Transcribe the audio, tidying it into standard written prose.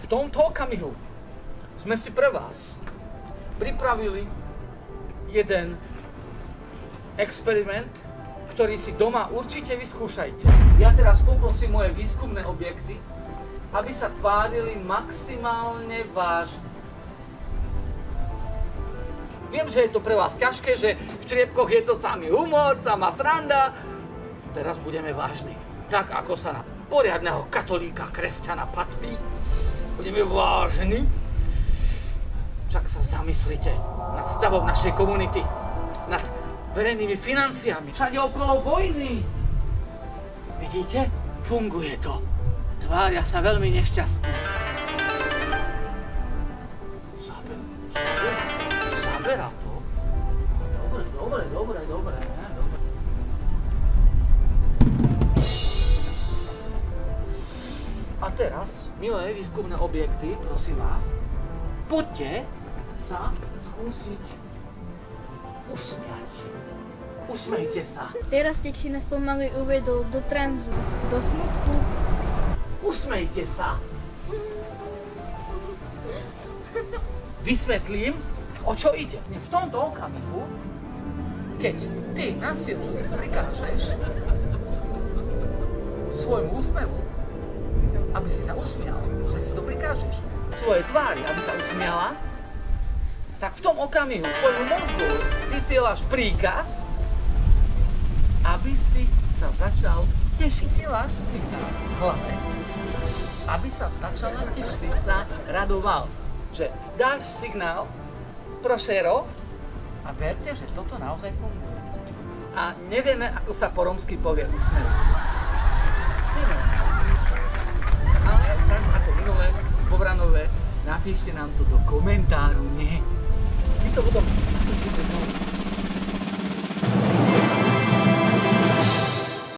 v tomto okamihu sme si pre vás pripravili jeden experiment, ktorý si doma určite vyskúšajte. Ja teraz poprosím moje výskumné objekty, aby sa tvárili maximálne vážne. Viem, že je to pre vás ťažké, že v čriepkoch je to samý humor, sama sranda. Teraz budeme vážni. Tak, ako sa na poriadneho katolíka, kresťana patrí. Budeme vážni. Však sa zamyslite nad stavom našej komunity, nad verejnými financiami. Všade okolo vojny. Vidíte? Funguje to. Tvária sa veľmi nešťastne. Zabera to. Dobre. A teraz, milé výskumné objekty, prosím vás, poďte sa skúsiť usmiať. Usmejte sa. Terastík si nás pomaly uvedol do tranzu, do smutku. Usmejte sa. Vysvetlím, o čo ide. V tomto okamihu, keď ty na silu prikážeš svojmu úsmevu, aby si sa usmial, že si to prikážeš svojej tvári, aby sa usmiala, tak v tom okamihu svojmu mozgu vysielaš príkaz, aby si sa začal tešiť. Vysielaš signál v hlave, aby sa začala tešiť, sa radoval, že dáš signál pro šero a verte, že toto naozaj funguje. A nevieme, ako sa po romsky povie usmevať. Nevieme. Ale tak ako minulé, po Vranové, napíšte nám to do komentáru, nie?